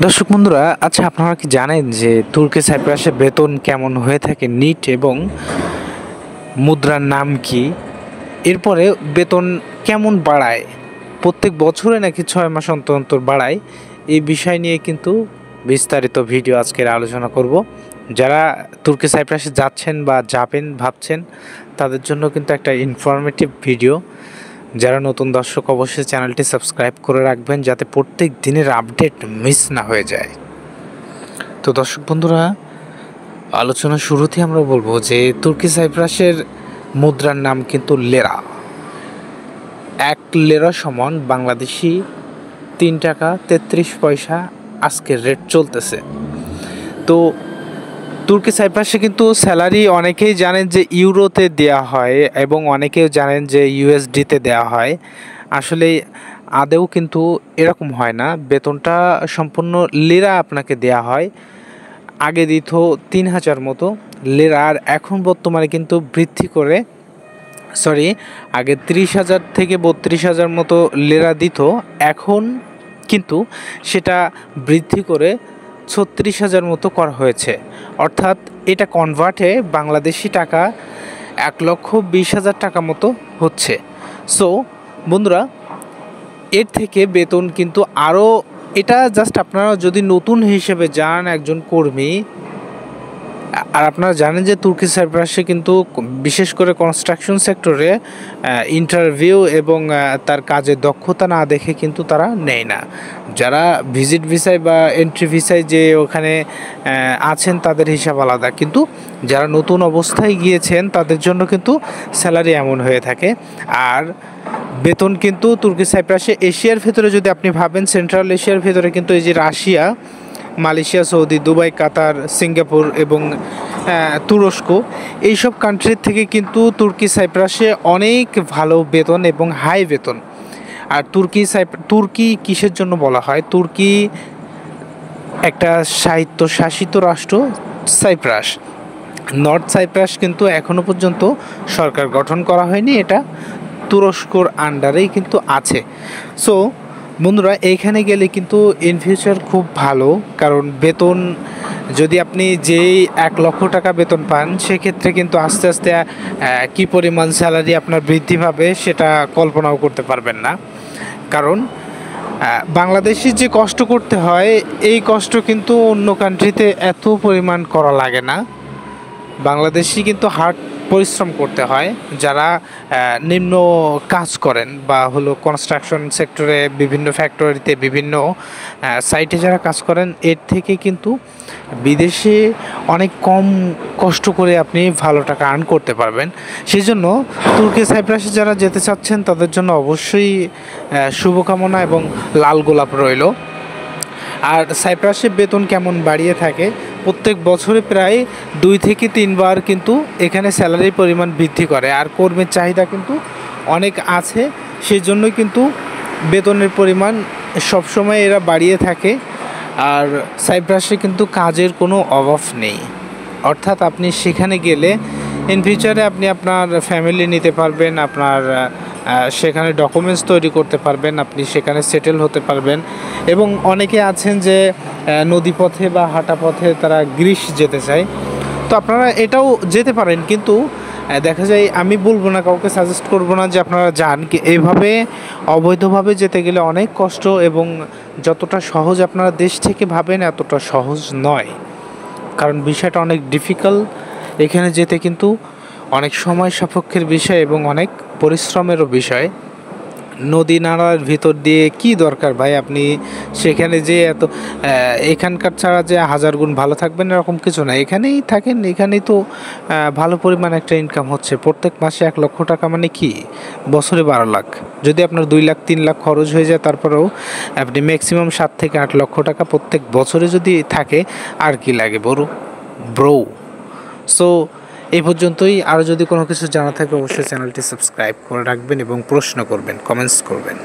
দর্শক বন্ধুরা, আচ্ছা আপনারা কি জানেন যে তুর্কি সাইপ্রাসে বেতন কেমন হয়ে থাকে, নিট এবং মুদ্রার নাম কি? এরপরে বেতন কেমন বাড়ায়, প্রত্যেক বছরে নাকি 6 মাস অন্তর অন্তর বাড়ায়? এই বিষয় নিয়ে কিন্তু বিস্তারিত ভিডিও আজকের আলোচনা করব। যারা তুর্কি সাইপ্রাসে যাচ্ছেন বা যাবেন ভাবছেন তাদের জন্য কিন্তু একটা ইনফরমেটিভ ভিডিও। যারা নতুন দর্শক অবশ্যই চ্যানেলটি সাবস্ক্রাইব করে রাখবেন যাতে প্রত্যেক দিনের আপডেট মিস না হয়ে যায়। তো দর্শক বন্ধুরা, আলোচনা শুরুতেই আমরা বলবো যে তুর্কি সাইপ্রাসের মুদ্রার নাম কিন্তু লেরা। 1 লেরা সমান বাংলাদেশি 3 টাকা 33 পয়সা আজকের রেট চলতেছে। তো তুর্কি সাইপ্রাসে কিন্তু স্যালারি অনেকেই জানেন যে ইউরোতে দেওয়া হয় এবং অনেকেও জানেন যে ইউএসডিতে দেওয়া হয়। আসলে আদেও কিন্তু এরকম হয় না, বেতনটা সম্পূর্ণ লিরা আপনাকে দেওয়া হয়। আগে দিত 3,000 মতো লিরা, আর এখন বর্তমানে কিন্তু বৃদ্ধি করে আগে 30,000 থেকে 32,000 মতো লিরা দিত, এখন কিন্তু সেটা বৃদ্ধি করে 36,000 মতো করা হয়েছে। অর্থাৎ এটা কনভার্টে বাংলাদেশি টাকা 1,20,000 টাকা মতো হচ্ছে। সো বন্ধুরা, এর থেকে বেতন কিন্তু আরও, এটা জাস্ট আপনারা যদি নতুন হিসেবে যান একজন কর্মী, আর আপনারা জানেন যে তুর্কি সাইপ্রাসে কিন্তু বিশেষ করে কনস্ট্রাকশন সেক্টরে ইন্টারভিউ এবং তার কাজের দক্ষতা না দেখে কিন্তু তারা নেয় না। যারা ভিজিট ভিসায় বা এন্ট্রি ভিসায় যে ওখানে আছেন তাদের হিসাব আলাদা, কিন্তু যারা নতুন অবস্থায় গিয়েছেন তাদের জন্য কিন্তু স্যালারি এমন হয়ে থাকে। আর বেতন কিন্তু তুর্কি সাইপ্রাসে এশিয়ার ভেতরে যদি আপনি ভাবেন, সেন্ট্রাল এশিয়ার ভেতরে কিন্তু এই যে রাশিয়া, মালয়েশিয়া, সৌদি, দুবাই, কাতার, সিঙ্গাপুর এবং তুরস্ক, এইসব কান্ট্রির থেকে কিন্তু তুর্কি সাইপ্রাসে অনেক ভালো বেতন এবং হাই বেতন। আর তুর্কি কিসের জন্য বলা হয়? তুর্কি একটা শাসিত রাষ্ট্র সাইপ্রাস। নর্থ সাইপ্রাস কিন্তু এখনও পর্যন্ত সরকার গঠন করা হয়নি, এটা তুরস্কর আন্ডারেই কিন্তু আছে। সো বন্ধুরা, এইখানে গেলে কিন্তু ইন ফিউচার খুব ভালো, কারণ বেতন যদি আপনি যেই 1,00,000 টাকা বেতন পান, সেক্ষেত্রে কিন্তু আস্তে আস্তে কী পরিমাণ স্যালারি আপনার বৃদ্ধি পাবে সেটা কল্পনাও করতে পারবেন না। কারণ বাংলাদেশি যে কষ্ট করতে হয়, এই কষ্ট কিন্তু অন্য কান্ট্রিতে এত পরিমাণ করা লাগে না। বাংলাদেশি কিন্তু হার্ড পরিশ্রম করতে হয় যারা নিম্ন কাজ করেন বা হলো কনস্ট্রাকশন সেক্টরে, বিভিন্ন ফ্যাক্টরিতে, বিভিন্ন সাইটে যারা কাজ করেন, এর থেকে কিন্তু বিদেশে অনেক কম কষ্ট করে আপনি ভালো টাকা আর্ন করতে পারবেন। সেই জন্য তুর্কি সাইপ্রাসে যারা যেতে চাচ্ছেন তাদের জন্য অবশ্যই শুভকামনা এবং লাল গোলাপ রইল। আর সাইপ্রাসে বেতন কেমন বাড়িয়ে থাকে, প্রত্যেক বছরে প্রায় 2 থেকে 3 বার কিন্তু এখানে স্যালারির পরিমাণ বৃদ্ধি করে। আর কর্মীর চাহিদা কিন্তু অনেক আছে, সেই জন্যই কিন্তু বেতনের পরিমাণ সবসময় এরা বাড়িয়ে থাকে। আর সাইপ্রাসে কিন্তু কাজের কোনো অভাব নেই, অর্থাৎ আপনি সেখানে গেলে ইন ফিউচারে আপনি আপনার ফ্যামিলি নিতে পারবেন, আপনার সেখানে ডকুমেন্টস তৈরি করতে পারবেন, আপনি সেখানে সেটেল হতে পারবেন। এবং অনেকে আছেন যে নদীপথে বা হাঁটা পথে তারা গ্রিস যেতে চায়, তো আপনারা এটাও যেতে পারেন। কিন্তু দেখা যায়, আমি বলবো না, কাউকে সাজেস্ট করবো না যে আপনারা যান, এইভাবে অবৈধভাবে যেতে গেলে অনেক কষ্ট, এবং যতটা সহজ আপনারা দেশ থেকে ভাবেন এতটা সহজ নয়, কারণ বিষয়টা অনেক ডিফিকাল্ট। এখানে যেতে কিন্তু অনেক সময় সাপেক্ষের বিষয় এবং অনেক পরিশ্রমেরও বিষয়। নদী নালার ভিতর দিয়ে কি দরকার ভাই, আপনি সেখানে যে এত এখানকার ছাড়া যে 1000 গুণ ভালো থাকবেন এরকম কিছু না। এখানেই থাকেন, এখানেই তো ভালো পরিমাণ একটা ইনকাম হচ্ছে। প্রত্যেক মাসে 1,00,000 টাকা মানে কি, বছরে 12 লাখ। যদি আপনার 2 লাখ 3 লাখ খরচ হয়ে যায়, তারপরেও আপনি ম্যাক্সিমাম 7 থেকে 8 লক্ষ টাকা প্রত্যেক বছরে যদি থাকে, আর কি লাগে ব্রো। সো এই পর্যন্তই। আরও যদি কোনো কিছু জানা থাকে অবশ্যই চ্যানেলটি সাবস্ক্রাইব করে রাখবেন এবং প্রশ্ন করবেন, কমেন্টস করবেন।